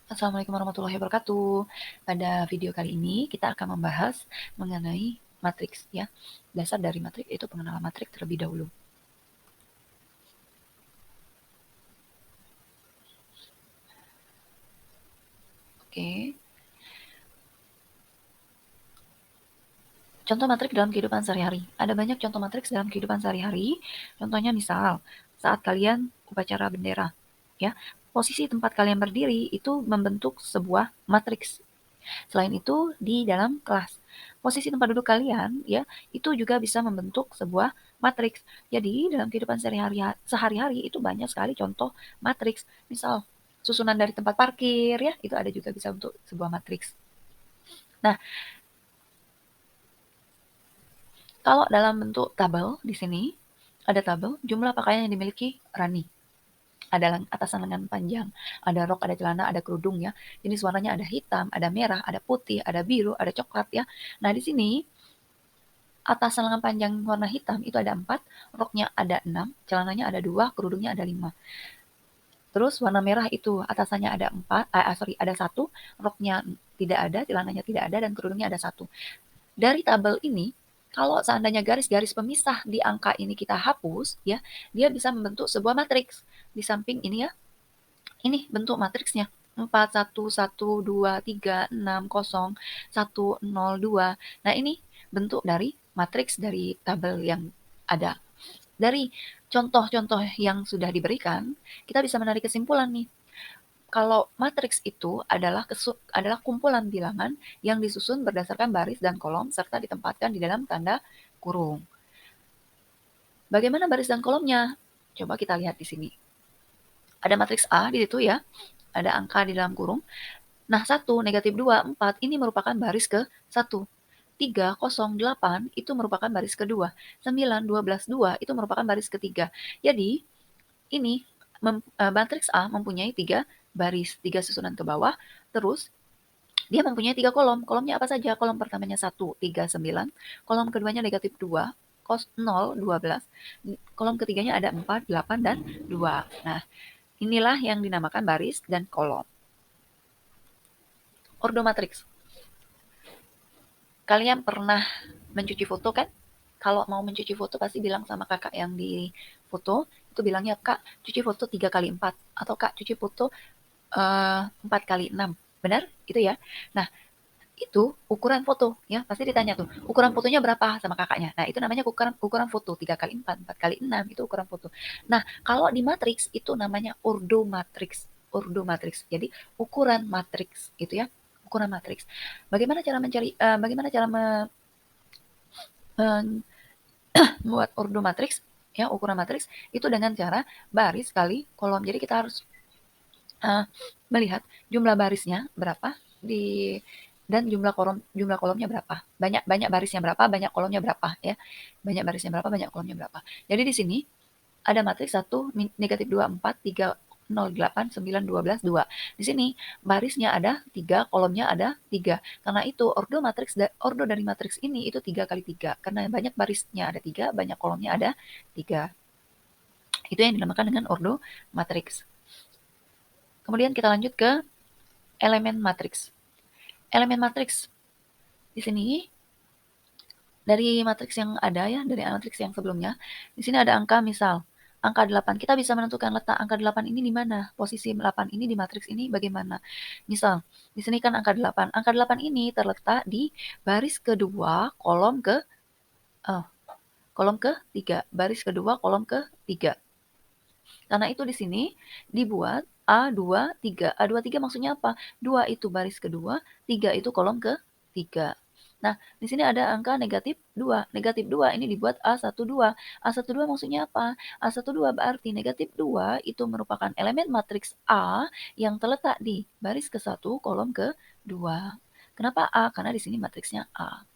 Assalamualaikum warahmatullahi wabarakatuh. Pada video kali ini kita akan membahas mengenai matriks ya. Dasar dari matriks itu pengenalan matriks terlebih dahulu. Oke. Contoh matriks dalam kehidupan sehari-hari. Ada banyak contoh matriks dalam kehidupan sehari-hari. Contohnya misal saat kalian upacara bendera ya. Posisi tempat kalian berdiri itu membentuk sebuah matriks. Selain itu, di dalam kelas, posisi tempat duduk kalian ya, itu juga bisa membentuk sebuah matriks. Jadi, dalam kehidupan sehari-hari itu banyak sekali contoh matriks. Misal, susunan dari tempat parkir ya, itu ada juga bisa untuk sebuah matriks. Nah, kalau dalam bentuk tabel di sini ada tabel jumlah pakaian yang dimiliki Rani. Ada atasan lengan panjang, ada rok, ada celana, ada kerudung ya. Jenis warnanya ada hitam, ada merah, ada putih, ada biru, ada coklat ya. Nah, di sini atasan lengan panjang warna hitam itu ada 4, roknya ada 6, celananya ada 2, kerudungnya ada 5. Terus warna merah itu atasannya ada 4, ada 1, roknya tidak ada, celananya tidak ada, dan kerudungnya ada 1. Dari tabel ini, kalau seandainya garis-garis pemisah di angka ini kita hapus, ya, dia bisa membentuk sebuah matriks. Di samping ini ya, ini bentuk matriksnya. 4, 1, 1, 2, 3, 6, 0, 1, 0, 2. Nah, ini bentuk dari matriks dari tabel yang ada. Dari contoh-contoh yang sudah diberikan, kita bisa menarik kesimpulan nih. Kalau matriks itu adalah kumpulan bilangan yang disusun berdasarkan baris dan kolom serta ditempatkan di dalam tanda kurung. Bagaimana baris dan kolomnya? Coba kita lihat di sini. Ada matriks A di situ ya, ada angka di dalam kurung. Nah, 1, negatif 2, 4 ini merupakan baris ke 1. 3, 0, 8 itu merupakan baris kedua. 9, 12, 2 itu merupakan baris ketiga. Jadi, ini matriks A mempunyai 3 baris, 3 susunan ke bawah, terus dia mempunyai 3 kolom. Kolomnya apa saja? Kolom pertamanya 1, 3, 9. Kolom keduanya negatif 2, 0, 12. Kolom ketiganya ada 4, 8, dan 2. Nah, inilah yang dinamakan baris dan kolom. Ordo matriks. Kalian pernah mencuci foto kan? Kalau mau mencuci foto pasti bilang sama kakak yang di foto, itu bilangnya, Kak, cuci foto 3 kali 4. Atau Kak, cuci foto 4 kali 6. Benar? Itu ya. Nah, itu ukuran foto ya, pasti ditanya tuh, ukuran fotonya berapa sama kakaknya. Nah, itu namanya ukuran foto 3 kali 4, 4 kali 6 itu ukuran foto. Nah, kalau di matriks itu namanya ordo matriks. Ordo matriks. Jadi ukuran matriks gitu ya. Ukuran matriks. Bagaimana cara mencari bagaimana cara membuat ordo matriks ya, ukuran matriks itu dengan cara baris kali kolom. Jadi kita harus melihat jumlah barisnya berapa di dan jumlah kolomnya berapa, banyak barisnya berapa, banyak kolomnya berapa ya, banyak barisnya berapa, banyak kolomnya berapa. Jadi di sini ada matriks 1, negatif 2, 4, 3, 0, 8, 9, 12, 2. Di sini barisnya ada 3, kolomnya ada 3. Karena itu ordo dari matriks ini itu 3 kali 3. Karena banyak barisnya ada 3, banyak kolomnya ada 3. Itu yang dinamakan dengan ordo matriks. Kemudian kita lanjut ke elemen matriks. Elemen matriks di sini dari matriks yang ada ya, dari matriks yang sebelumnya, di sini ada angka misal angka 8. Kita bisa menentukan letak angka 8 ini di mana, posisi 8 ini di matriks ini bagaimana. Misal, di sini kan angka 8. Angka 8 ini terletak di baris kedua kolom ke-3, baris kedua kolom ke-3. Karena itu di sini dibuat A23. A23 maksudnya apa? 2 itu baris kedua, 3 itu kolom ke-3. Nah, di sini ada angka negatif 2. Negatif 2 ini dibuat A12. A12 maksudnya apa? A12 berarti negatif 2 itu merupakan elemen matriks A yang terletak di baris ke-1 kolom ke-2. Kenapa A? Karena di sini matriksnya A.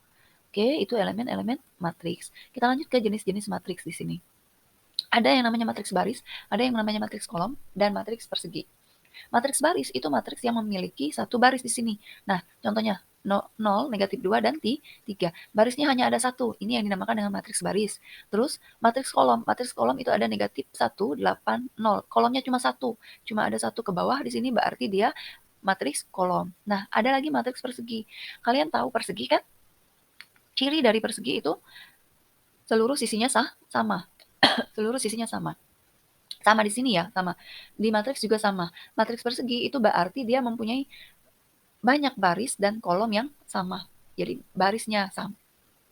Oke, itu elemen-elemen matriks. Kita lanjut ke jenis-jenis matriks di sini. Ada yang namanya matriks baris, ada yang namanya matriks kolom, dan matriks persegi. Matriks baris itu matriks yang memiliki satu baris di sini. Nah, contohnya 0, negatif 2, dan 3. Barisnya hanya ada satu. Ini yang dinamakan dengan matriks baris. Terus, matriks kolom. Matriks kolom itu ada negatif 1, 8, 0. Kolomnya cuma satu. Cuma ada satu ke bawah di sini berarti dia matriks kolom. Nah, ada lagi matriks persegi. Kalian tahu persegi kan? Ciri dari persegi itu seluruh sisinya sama. Seluruh sisinya sama. Sama di sini ya, sama. Di matriks juga sama. Matriks persegi itu berarti dia mempunyai banyak baris dan kolom yang sama. Jadi barisnya sama.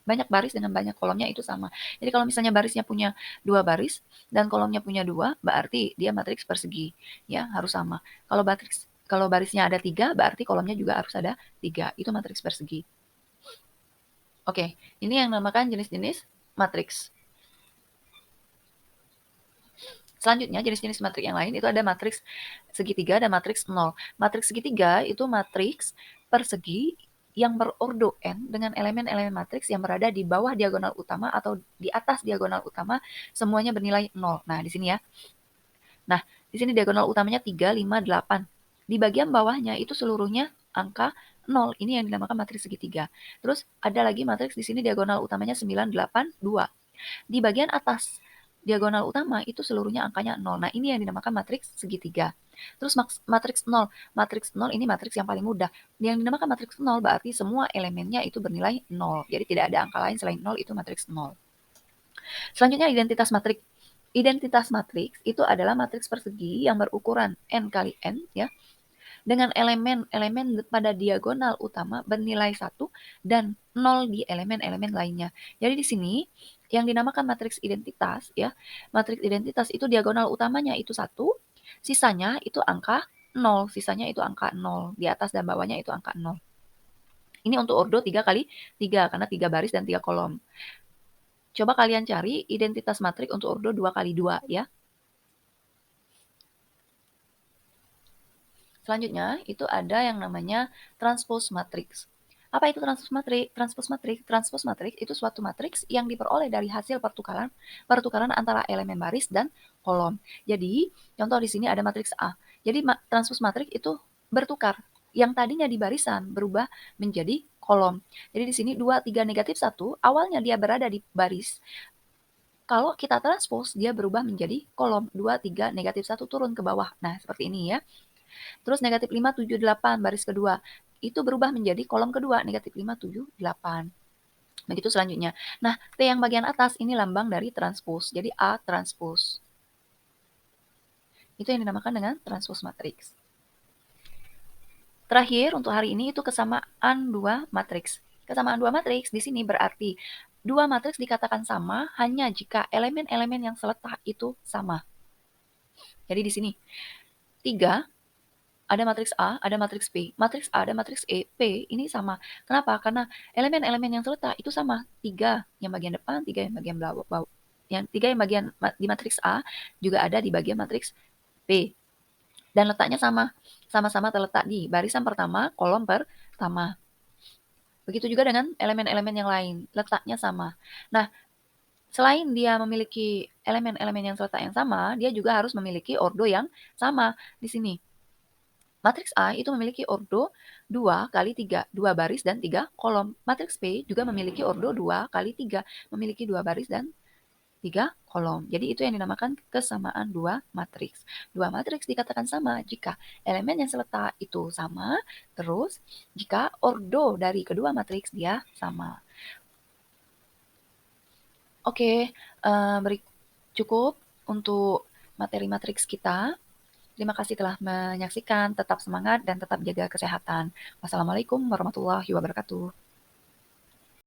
Banyak baris dengan banyak kolomnya itu sama. Jadi kalau misalnya barisnya punya 2 baris dan kolomnya punya 2, berarti dia matriks persegi. Ya, harus sama. Kalau barisnya ada 3, berarti kolomnya juga harus ada 3. Itu matriks persegi. Oke, ini yang dinamakan jenis-jenis matriks. Selanjutnya, jenis-jenis matriks yang lain itu ada matriks segitiga dan matriks nol. Matriks segitiga itu matriks persegi yang berordo n dengan elemen-elemen matriks yang berada di bawah diagonal utama atau di atas diagonal utama, semuanya bernilai 0. Nah, di sini ya. Nah, di sini diagonal utamanya 3, 5, 8. Di bagian bawahnya itu seluruhnya angka 0. Ini yang dinamakan matriks segitiga. Terus ada lagi matriks di sini diagonal utamanya 9, 8, 2. Di bagian atas diagonal utama itu seluruhnya angkanya 0. Nah, ini yang dinamakan matriks segitiga. Terus matriks 0. Matriks 0 ini matriks yang paling mudah. Yang dinamakan matriks 0 berarti semua elemennya itu bernilai 0. Jadi tidak ada angka lain selain 0, itu matriks 0. Selanjutnya identitas matriks. Identitas matriks itu adalah matriks persegi yang berukuran n kali n ya, dengan elemen-elemen pada diagonal utama bernilai 1 dan 0 di elemen-elemen lainnya. Jadi di sini yang dinamakan matriks identitas ya, matriks identitas itu diagonal utamanya itu 1, sisanya itu angka 0, sisanya itu angka 0, di atas dan bawahnya itu angka 0. Ini untuk ordo 3 kali 3 karena 3 baris dan 3 kolom. Coba kalian cari identitas matriks untuk ordo 2 kali 2 ya. Selanjutnya, itu ada yang namanya transpose matriks. Apa itu transpose matriks? Transpose matriks itu suatu matriks yang diperoleh dari hasil pertukaran antara elemen baris dan kolom. Jadi, contoh di sini ada matriks A. Jadi, transpose matriks itu bertukar. Yang tadinya di barisan berubah menjadi kolom. Jadi di sini 2, 3, negatif 1, awalnya dia berada di baris. Kalau kita transpose, dia berubah menjadi kolom. 2, 3, negatif 1 turun ke bawah. Nah, seperti ini ya. Terus negatif 5, 7, 8, baris kedua. Itu berubah menjadi kolom kedua, negatif 5, 7, 8. Begitu selanjutnya. Nah, T yang bagian atas ini lambang dari transpose. Jadi A transpose. Itu yang dinamakan dengan transpose matriks. Terakhir untuk hari ini itu kesamaan dua matriks. Kesamaan dua matriks di sini berarti dua matriks dikatakan sama hanya jika elemen-elemen yang seletak itu sama. Jadi di sini 3 ada matriks A, ada matriks P. Matriks A dan matriks P ini sama. Kenapa? Karena elemen-elemen yang terletak itu sama. 3 yang bagian depan, 3 yang bagian bawah. Yang 3 yang bagian di matriks A juga ada di bagian matriks P. Dan letaknya sama. Sama-sama terletak di barisan pertama, kolom pertama. Begitu juga dengan elemen-elemen yang lain. Letaknya sama. Nah, selain dia memiliki elemen-elemen yang terletak yang sama, dia juga harus memiliki ordo yang sama di sini. Matriks A itu memiliki ordo 2 kali 3, 2 baris dan 3 kolom. Matriks P juga memiliki ordo 2 kali 3, memiliki 2 baris dan 3 kolom. Jadi itu yang dinamakan kesamaan dua matriks. Dua matriks dikatakan sama jika elemen yang seletak itu sama, terus jika ordo dari kedua matriks dia sama. Oke, cukup untuk materi matriks kita. Terima kasih telah menyaksikan. Tetap semangat dan tetap jaga kesehatan. Wassalamualaikum warahmatullahi wabarakatuh.